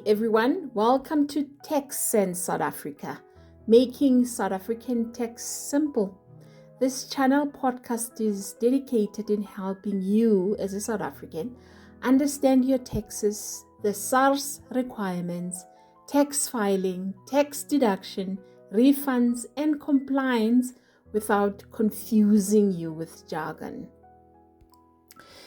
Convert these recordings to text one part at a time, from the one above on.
everyone, welcome to Tax Sense South Africa, making South African tax simple. This channel podcast is dedicated in helping you as a South African understand your taxes, the SARS requirements, tax filing, tax deduction, refunds, and compliance without confusing you with jargon.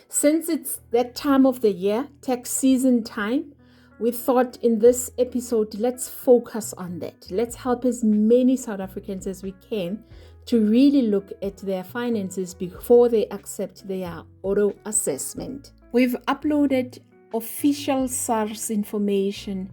Since it's that time of the year, tax season time, we thought in this episode, let's focus on that. Let's help as many South Africans as we can to really look at their finances before they accept their auto assessment. We've uploaded official SARS information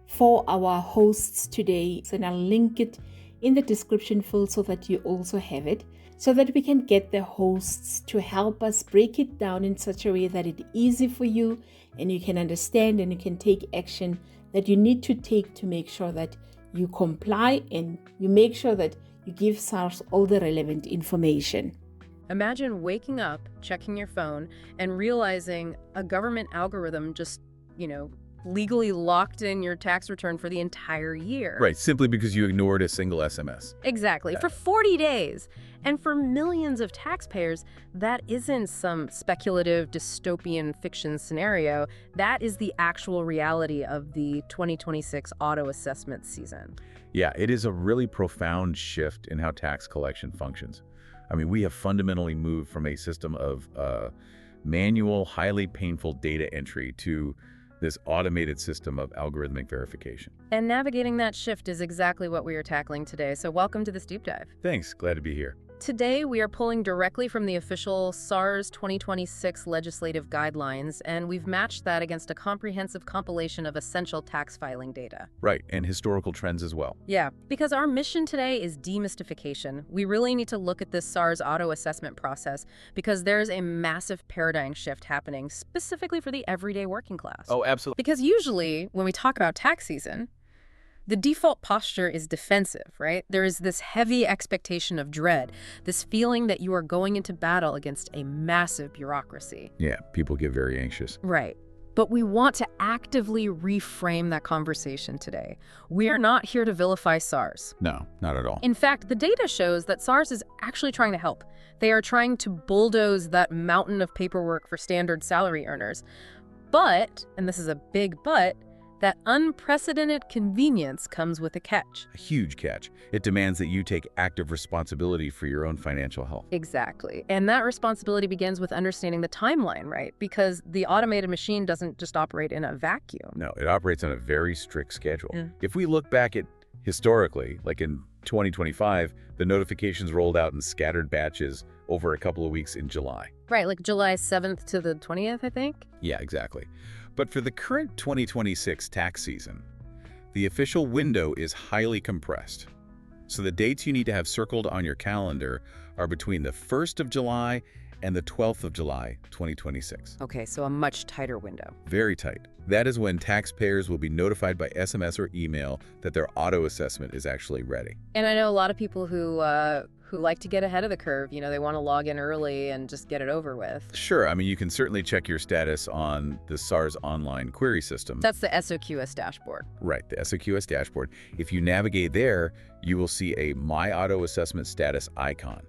for our hosts today, and I'll link it in the description field so that you also have it, so that we can get the hosts to help us break it down in such a way that it's easy for you and you can understand and you can take action that you need to take to make sure that you comply and you make sure that you give SARS all the relevant information. Imagine waking up, checking your phone, and realizing a government algorithm just, legally locked in your tax return for the entire year. Right, simply because you ignored a single SMS. Exactly, for 40 days. And for millions of taxpayers, that isn't some speculative dystopian fiction scenario. That is the actual reality of the 2026 auto assessment season. Yeah, it is a really profound shift in how tax collection functions. I mean, we have fundamentally moved from a system of manual, highly painful data entry to this automated system of algorithmic verification. And navigating that shift is exactly what we are tackling today. So welcome to this deep dive. Thanks, glad to be here. Today, we are pulling directly from the official SARS 2026 legislative guidelines, and we've matched that against a comprehensive compilation of essential tax filing data. Right, and historical trends as well. Yeah, because our mission today is demystification. We really need to look at this SARS auto assessment process because there's a massive paradigm shift happening specifically for the everyday working class. Oh, absolutely. Because usually, when we talk about tax season, the default posture is defensive, right? There is this heavy expectation of dread, this feeling that you are going into battle against a massive bureaucracy. Yeah, people get very anxious. Right. But we want to actively reframe that conversation today. We are not here to vilify SARS. No, not at all. In fact, the data shows that SARS is actually trying to help. They are trying to bulldoze that mountain of paperwork for standard salary earners. But, and this is a big but, that unprecedented convenience comes with a catch. A huge catch. It demands that you take active responsibility for your own financial health. Exactly. And that responsibility begins with understanding the timeline, right? Because the automated machine doesn't just operate in a vacuum. No, it operates on a very strict schedule. If we look back at historically, like in 2025, the notifications rolled out in scattered batches over a couple of weeks in July. Right, like July 7th to the 20th, I think? Yeah, exactly. But for the current 2026 tax season, the official window is highly compressed. So the dates you need to have circled on your calendar are between the 1st of July and the 12th of July, 2026. Okay, so a much tighter window. Very tight. That is when taxpayers will be notified by SMS or email that their auto assessment is actually ready. And I know a lot of people who like to get ahead of the curve. They want to log in early and just get it over with. Sure. I mean, you can certainly check your status on the SARS online query system. That's the SOQS dashboard. Right, the SOQS dashboard. If you navigate there, you will see a My Auto Assessment status icon.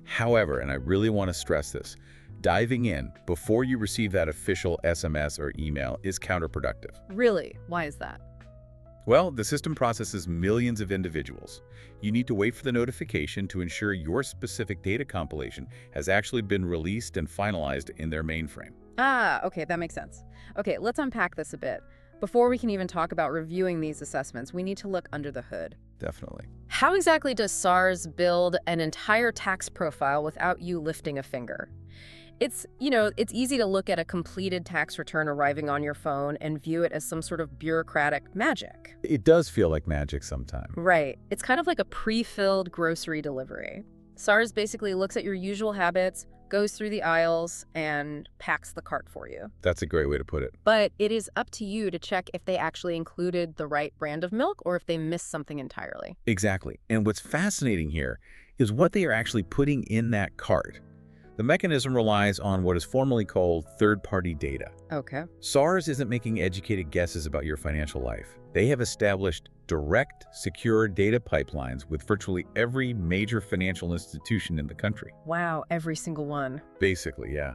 However, and I really want to stress this, diving in before you receive that official SMS or email is counterproductive. Really? Why is that? Well, the system processes millions of individuals. You need to wait for the notification to ensure your specific data compilation has actually been released and finalized in their mainframe. Ah, okay, that makes sense. Okay, let's unpack this a bit. Before we can even talk about reviewing these assessments, we need to look under the hood. Definitely. How exactly does SARS build an entire tax profile without you lifting a finger? It's easy to look at a completed tax return arriving on your phone and view it as some sort of bureaucratic magic. It does feel like magic sometimes. Right. It's kind of like a pre-filled grocery delivery. SARS basically looks at your usual habits, goes through the aisles, and packs the cart for you. That's a great way to put it. But it is up to you to check if they actually included the right brand of milk or if they missed something entirely. Exactly. And what's fascinating here is what they are actually putting in that cart. The mechanism relies on what is formally called third-party data. Okay. SARS isn't making educated guesses about your financial life. They have established direct, secure data pipelines with virtually every major financial institution in the country. Wow, every single one. Basically, yeah.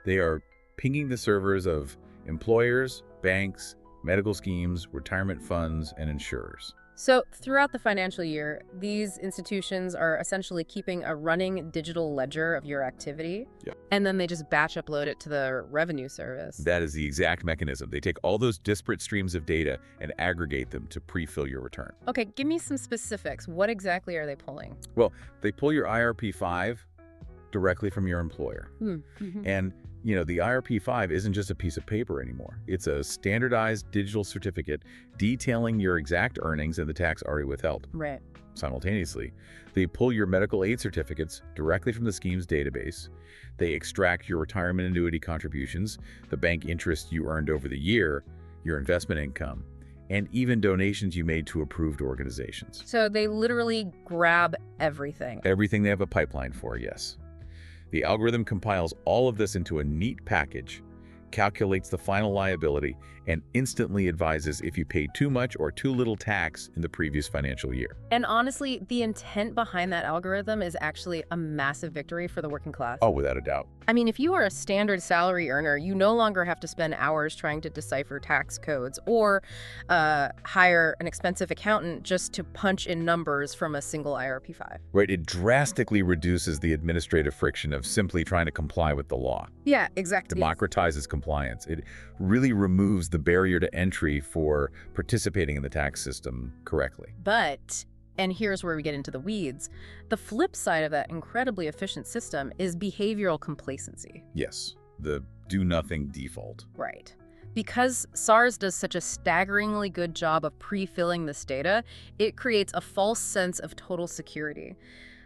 They are pinging the servers of employers, banks, medical schemes, retirement funds, and insurers. So throughout the financial year, these institutions are essentially keeping a running digital ledger of your activity, and then they just batch upload it to the revenue service. That is the exact mechanism. They take all those disparate streams of data and aggregate them to pre-fill your return. Okay, give me some specifics. What exactly are they pulling? Well, they pull your IRP-5 directly from your employer. And the IRP-5 isn't just a piece of paper anymore. It's a standardized digital certificate detailing your exact earnings and the tax already withheld. Right. Simultaneously, they pull your medical aid certificates directly from the scheme's database. They extract your retirement annuity contributions, the bank interest you earned over the year, your investment income, and even donations you made to approved organizations. So they literally grab everything. Everything they have a pipeline for, yes. The algorithm compiles all of this into a neat package, calculates the final liability, and instantly advises if you paid too much or too little tax in the previous financial year. And honestly, the intent behind that algorithm is actually a massive victory for the working class. Oh, without a doubt. I mean, if you are a standard salary earner, you no longer have to spend hours trying to decipher tax codes or hire an expensive accountant just to punch in numbers from a single IRP-5. Right, it drastically reduces the administrative friction of simply trying to comply with the law. Yeah, exactly. Democratizes compliance. It really removes the barrier to entry for participating in the tax system correctly. But, and here's where we get into the weeds, the flip side of that incredibly efficient system is behavioral complacency. Yes, the do-nothing default. Right. Because SARS does such a staggeringly good job of pre-filling this data, it creates a false sense of total security.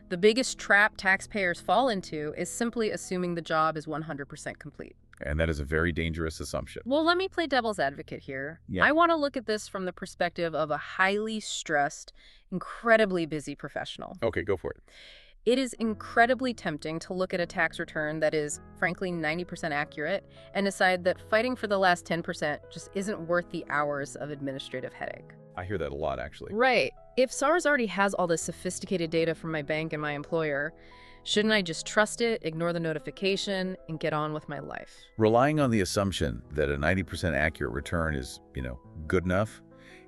The biggest trap taxpayers fall into is simply assuming the job is 100% complete. And that is a very dangerous assumption. Well, let me play devil's advocate here. Yeah. I want to look at this from the perspective of a highly stressed, incredibly busy professional. Okay, go for it. It is incredibly tempting to look at a tax return that is, frankly, 90% accurate and decide that fighting for the last 10% just isn't worth the hours of administrative headache. I hear that a lot, actually. Right. If SARS already has all this sophisticated data from my bank and my employer, shouldn't I just trust it, ignore the notification, and get on with my life? Relying on the assumption that a 90% accurate return is, good enough,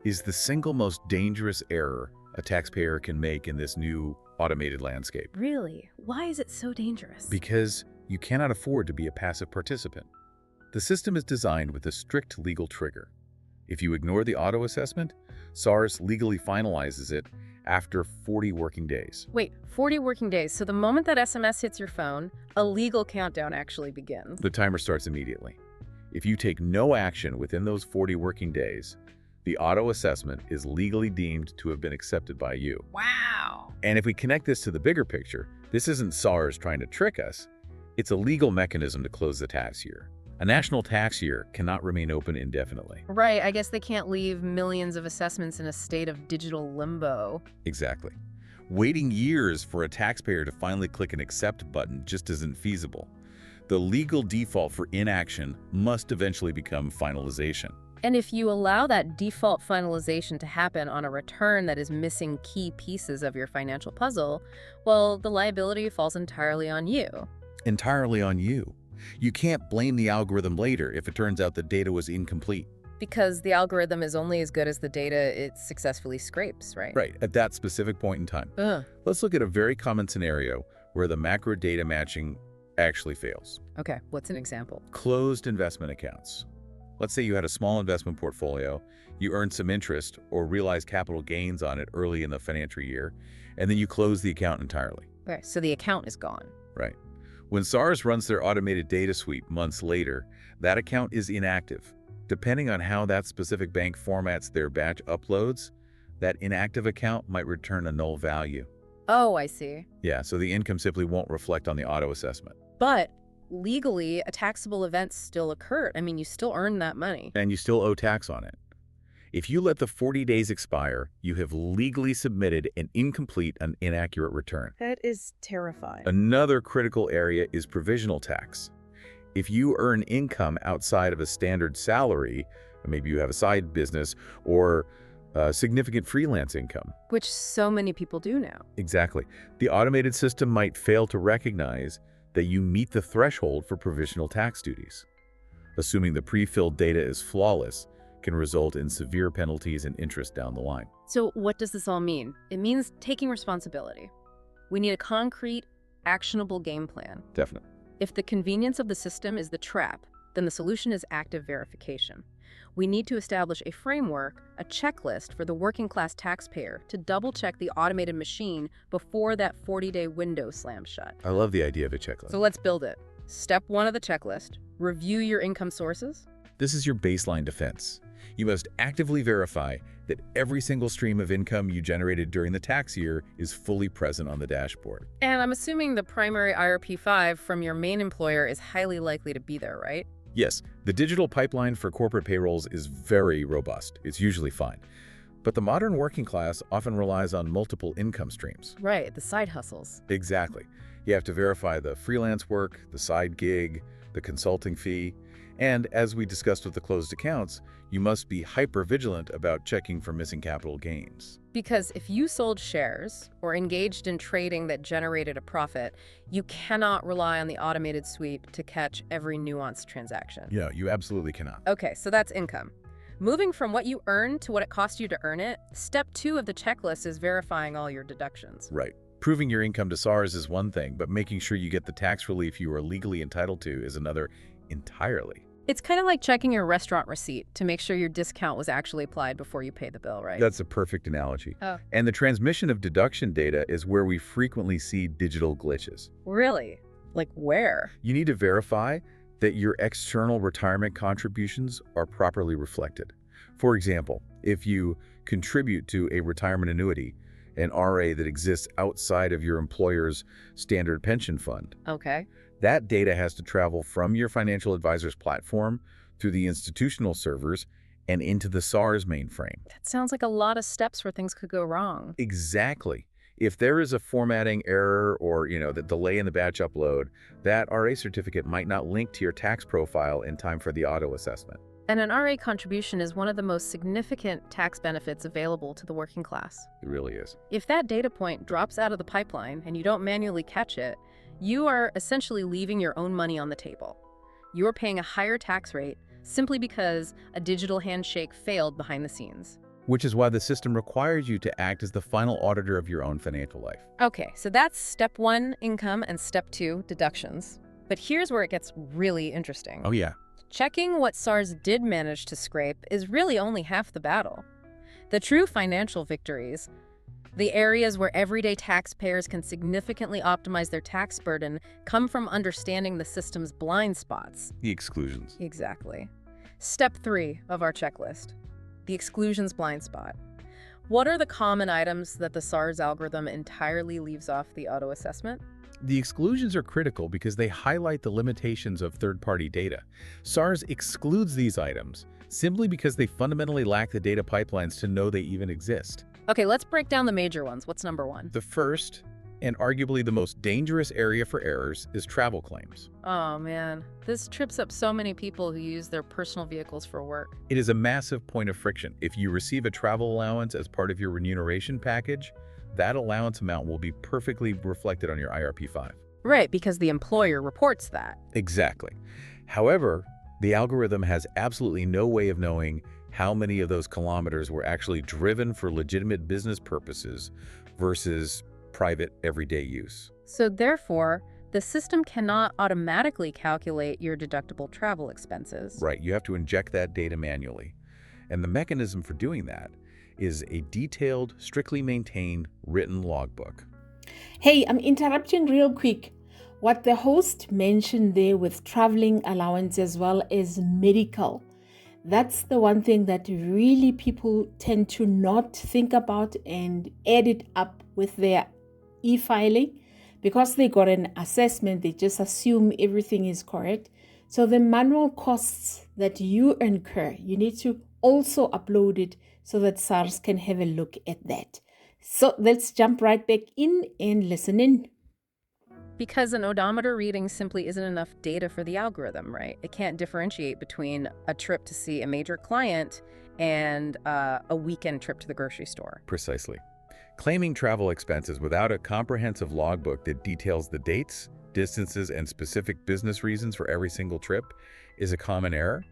is the single most dangerous error a taxpayer can make in this new automated landscape. Really? Why is it so dangerous? Because you cannot afford to be a passive participant. The system is designed with a strict legal trigger. If you ignore the auto assessment, SARS legally finalizes it after 40 working days. Wait, 40 working days. So the moment that SMS hits your phone, a legal countdown actually begins. The timer starts immediately. If you take no action within those 40 working days, the auto assessment is legally deemed to have been accepted by you. Wow. And if we connect this to the bigger picture, this isn't SARS trying to trick us. It's a legal mechanism to close the tax year. A national tax year cannot remain open indefinitely. Right, I guess they can't leave millions of assessments in a state of digital limbo. Exactly. Waiting years for a taxpayer to finally click an accept button just isn't feasible. The legal default for inaction must eventually become finalization. And if you allow that default finalization to happen on a return that is missing key pieces of your financial puzzle, well, the liability falls entirely on you. Entirely on you. You can't blame the algorithm later if it turns out the data was incomplete. Because the algorithm is only as good as the data it successfully scrapes, right? Right, at that specific point in time. Let's look at a very common scenario where the macro data matching actually fails. Okay, what's an example? Closed investment accounts. Let's say you had a small investment portfolio, you earned some interest or realized capital gains on it early in the financial year, and then you close the account entirely. Okay, so the account is gone. Right. When SARS runs their automated data sweep months later, that account is inactive. Depending on how that specific bank formats their batch uploads, that inactive account might return a null value. Oh, I see. Yeah, so the income simply won't reflect on the auto assessment. But legally, a taxable event still occurred. I mean, you still earn that money. And you still owe tax on it. If you let the 40 days expire, you have legally submitted an incomplete and inaccurate return. That is terrifying. Another critical area is provisional tax. If you earn income outside of a standard salary, maybe you have a side business or significant freelance income. Which so many people do now. Exactly. The automated system might fail to recognize that you meet the threshold for provisional tax duties. Assuming the pre-filled data is flawless can result in severe penalties and interest down the line. So what does this all mean? It means taking responsibility. We need a concrete, actionable game plan. Definitely. If the convenience of the system is the trap, then the solution is active verification. We need to establish a framework, a checklist for the working class taxpayer to double-check the automated machine before that 40-day window slams shut. I love the idea of a checklist. So let's build it. Step 1 of the checklist, review your income sources. This is your baseline defense. You must actively verify that every single stream of income you generated during the tax year is fully present on the dashboard. And I'm assuming the primary IRP-5 from your main employer is highly likely to be there, right? Yes, the digital pipeline for corporate payrolls is very robust. It's usually fine. But the modern working class often relies on multiple income streams. Right, the side hustles. Exactly. You have to verify the freelance work, the side gig, the consulting fee, and as we discussed with the closed accounts, you must be hyper-vigilant about checking for missing capital gains. Because if you sold shares or engaged in trading that generated a profit, you cannot rely on the automated sweep to catch every nuanced transaction. Yeah, you absolutely cannot. Okay, so that's income. Moving from what you earn to what it cost you to earn it, step 2 of the checklist is verifying all your deductions. Right. Proving your income to SARS is one thing, but making sure you get the tax relief you are legally entitled to is another entirely. It's kind of like checking your restaurant receipt to make sure your discount was actually applied before you pay the bill, right? That's a perfect analogy. Oh. And the transmission of deduction data is where we frequently see digital glitches. Really? Like where? You need to verify that your external retirement contributions are properly reflected. For example, if you contribute to a retirement annuity, an RA that exists outside of your employer's standard pension fund, Okay. that data has to travel from your financial advisor's platform through the institutional servers and into the SARS mainframe. That sounds like a lot of steps where things could go wrong. Exactly. If there is a formatting error or, the delay in the batch upload, that RA certificate might not link to your tax profile in time for the auto assessment. And an RA contribution is one of the most significant tax benefits available to the working class. It really is. If that data point drops out of the pipeline and you don't manually catch it, you are essentially leaving your own money on the table. You are paying a higher tax rate simply because a digital handshake failed behind the scenes. Which is why the system requires you to act as the final auditor of your own financial life. Okay, so that's step 1, income, and step 2, deductions. But here's where it gets really interesting. Oh, yeah. Checking what SARS did manage to scrape is really only half the battle. The true financial victories, the areas where everyday taxpayers can significantly optimize their tax burden, come from understanding the system's blind spots. The exclusions. Exactly. Step 3 of our checklist, the exclusions blind spot. What are the common items that the SARS algorithm entirely leaves off the auto assessment? The exclusions are critical because they highlight the limitations of third-party data. SARS excludes these items simply because they fundamentally lack the data pipelines to know they even exist. Okay, let's break down the major ones. What's number 1? The first, and arguably the most dangerous area for errors, is travel claims. Oh man, this trips up so many people who use their personal vehicles for work. It is a massive point of friction. If you receive a travel allowance as part of your remuneration package, that allowance amount will be perfectly reflected on your IRP-5. Right, because the employer reports that. Exactly. However, the algorithm has absolutely no way of knowing how many of those kilometers were actually driven for legitimate business purposes versus private everyday use. So therefore, the system cannot automatically calculate your deductible travel expenses. Right, you have to inject that data manually. And the mechanism for doing that is a detailed, strictly maintained written logbook. Hey, I'm interrupting real quick. What the host mentioned there with traveling allowance as well as medical, that's the one thing that really people tend to not think about and add it up with their e-filing. Because they got an assessment, they just assume everything is correct. So the manual costs that you incur, you need to also uploaded so that SARS can have a look at that. So let's jump right back in and listen in. Because an odometer reading simply isn't enough data for the algorithm, right? It can't differentiate between a trip to see a major client and a weekend trip to the grocery store. Precisely. Claiming travel expenses without a comprehensive logbook that details the dates, distances, and specific business reasons for every single trip is a common error,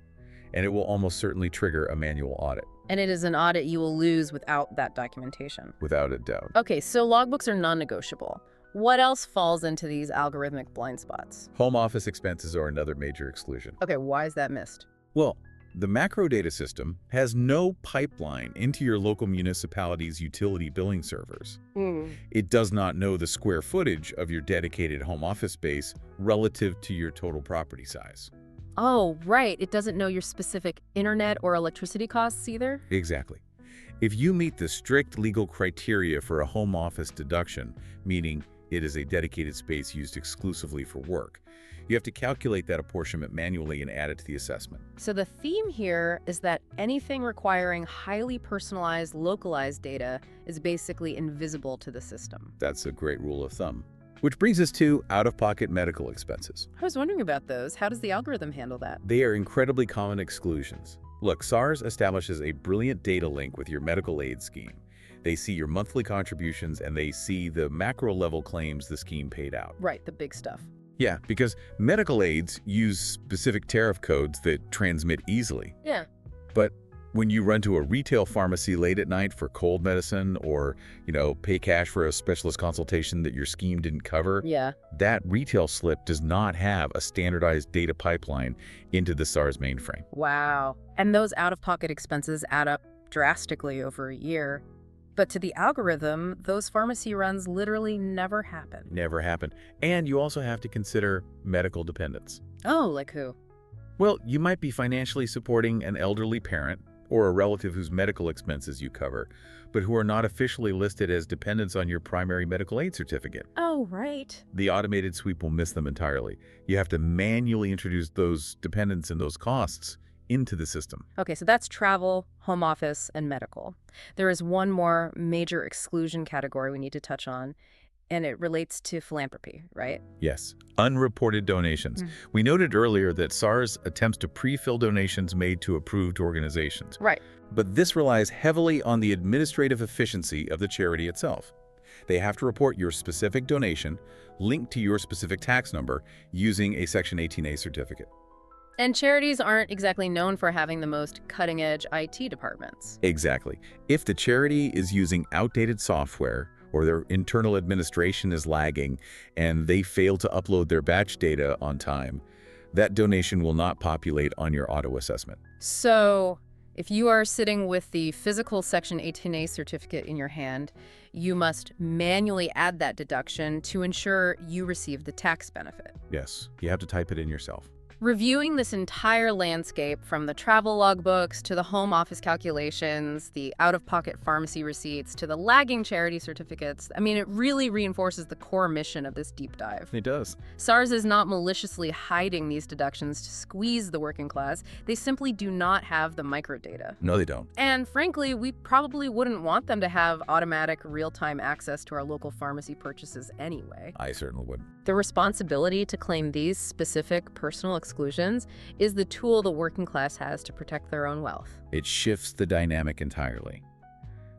and it will almost certainly trigger a manual audit. And it is an audit you will lose without that documentation. Without a doubt. Okay, so logbooks are non-negotiable. What else falls into these algorithmic blind spots? Home office expenses are another major exclusion. Okay, why is that missed? Well, the macro data system has no pipeline into your local municipality's utility billing servers. It does not know the square footage of your dedicated home office space relative to your total property size. Oh, right. It doesn't know your specific internet or electricity costs either? Exactly. If you meet the strict legal criteria for a home office deduction, meaning it is a dedicated space used exclusively for work, you have to calculate that apportionment manually and add it to the assessment. So the theme here is that anything requiring highly personalized, localized data is basically invisible to the system. That's a great rule of thumb. Which brings us to out-of-pocket medical expenses. I was wondering about those. How does the algorithm handle that? They are incredibly common exclusions. Look, SARS establishes a brilliant data link with your medical aid scheme. They see your monthly contributions and they see the macro-level claims the scheme paid out. Right, the big stuff. Yeah, because medical aids use specific tariff codes that transmit easily. Yeah. But when you run to a retail pharmacy late at night for cold medicine or, pay cash for a specialist consultation that your scheme didn't cover, that retail slip does not have a standardized data pipeline into the SARS mainframe. Wow. And those out-of-pocket expenses add up drastically over a year. But to the algorithm, those pharmacy runs literally never happen. Never happen. And you also have to consider medical dependents. Oh, like who? Well, you might be financially supporting an elderly parent or a relative whose medical expenses you cover, but who are not officially listed as dependents on your primary medical aid certificate. Oh, right. The automated sweep will miss them entirely. You have to manually introduce those dependents and those costs into the system. Okay, so that's travel, home office, and medical. There is one more major exclusion category we need to touch on, and it relates to philanthropy, right? Yes, unreported donations. We noted earlier that SARS attempts to pre-fill donations made to approved organizations. Right. But this relies heavily on the administrative efficiency of the charity itself. They have to report your specific donation linked to your specific tax number using a Section 18A certificate. And charities aren't exactly known for having the most cutting-edge IT departments. Exactly. If the charity is using outdated software or their internal administration is lagging and they fail to upload their batch data on time, that donation will not populate on your auto assessment. So if you are sitting with the physical Section 18A certificate in your hand, you must manually add that deduction to ensure you receive the tax benefit. Yes, you have to type it in yourself. Reviewing this entire landscape, from the travel logbooks to the home office calculations, the out-of-pocket pharmacy receipts, to the lagging charity certificates, it really reinforces the core mission of this deep dive. It does. SARS is not maliciously hiding these deductions to squeeze the working class. They simply do not have the microdata. No, they don't. And frankly, we probably wouldn't want them to have automatic real-time access to our local pharmacy purchases anyway. I certainly wouldn't. The responsibility to claim these specific personal exclusions is the tool the working class has to protect their own wealth. It shifts the dynamic entirely.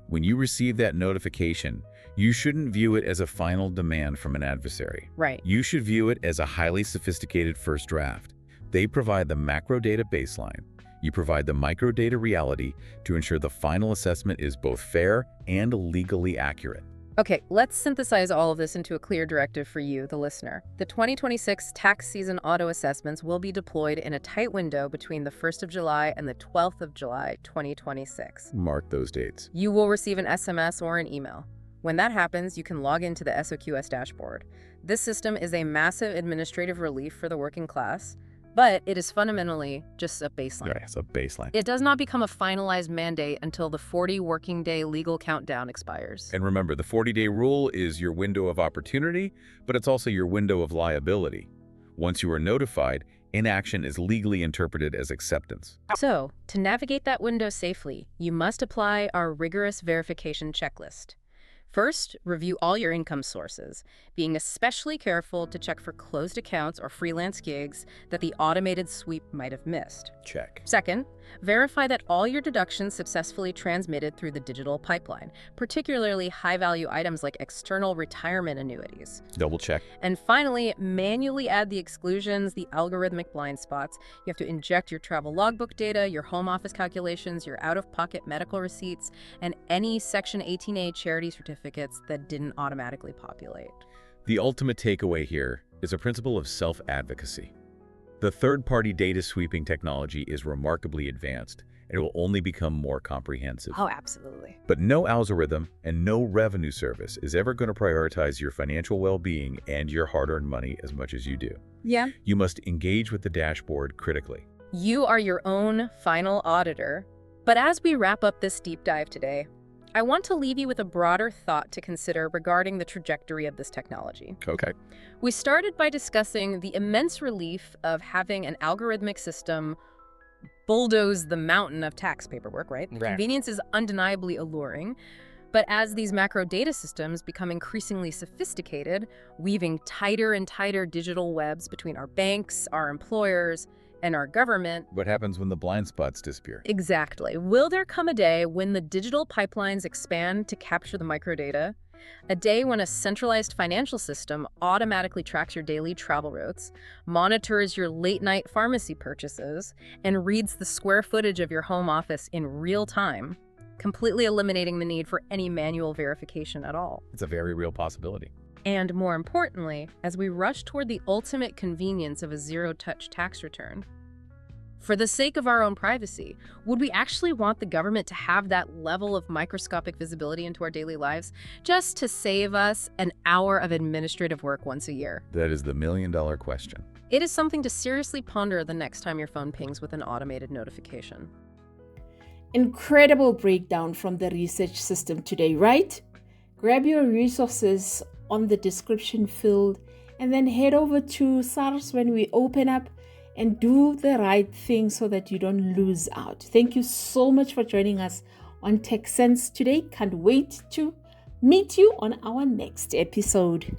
When you receive that notification, you shouldn't view it as a final demand from an adversary. Right. You should view it as a highly sophisticated first draft. They provide the macro data baseline. You provide the microdata reality to ensure the final assessment is both fair and legally accurate. Okay, let's synthesize all of this into a clear directive for you, the listener. The 2026 tax season auto assessments will be deployed in a tight window between the 1st of July and the 12th of July, 2026. Mark those dates. You will receive an SMS or an email. When that happens, you can log into the SOQS dashboard. This system is a massive administrative relief for the working class, but it is fundamentally just a baseline. Yeah, it's a baseline. It does not become a finalized mandate until the 40 working day legal countdown expires. And remember, the 40-day rule is your window of opportunity, but it's also your window of liability. Once you are notified, Inaction is legally interpreted as acceptance. So, to navigate that window safely, you must apply our rigorous verification checklist. First, review all your income sources, being especially careful to check for closed accounts or freelance gigs that the automated sweep might have missed. Check. Second, verify that all your deductions successfully transmitted through the digital pipeline, particularly high-value items like external retirement annuities. Double check. And finally, manually add the exclusions, the algorithmic blind spots. You have to inject your travel logbook data, your home office calculations, your out-of-pocket medical receipts, and any Section 18A charity certificates that didn't automatically populate. The ultimate takeaway here is a principle of self-advocacy. The third-party data sweeping technology is remarkably advanced, and it will only become more comprehensive. Oh, absolutely. But no algorithm and no revenue service is ever going to prioritize your financial well-being and your hard-earned money as much as you do. Yeah. You must engage with the dashboard critically. You are your own final auditor. But as we wrap up this deep dive today, I want to leave you with a broader thought to consider regarding the trajectory of this technology. Okay. We started by discussing the immense relief of having an algorithmic system bulldoze the mountain of tax paperwork, right? The convenience is undeniably alluring. But as these macro data systems become increasingly sophisticated, weaving tighter and tighter digital webs between our banks, our employers, and our government. What happens when the blind spots disappear? Exactly. Will there come a day when the digital pipelines expand to capture the microdata? A day when a centralized financial system automatically tracks your daily travel routes, monitors your late-night pharmacy purchases, and reads the square footage of your home office in real time, completely eliminating the need for any manual verification at all. It's a very real possibility. And more importantly, as we rush toward the ultimate convenience of a zero-touch tax return, for the sake of our own privacy, would we actually want the government to have that level of microscopic visibility into our daily lives just to save us an hour of administrative work once a year? That is the million-dollar question. It is something to seriously ponder the next time your phone pings with an automated notification. Incredible breakdown from the research system today, right? Grab your resources on the description field and then head over to SARS when we open up and do the right thing so that you don't lose out. Thank you so much for joining us on Tech Sense today. Can't wait to meet you on our next episode.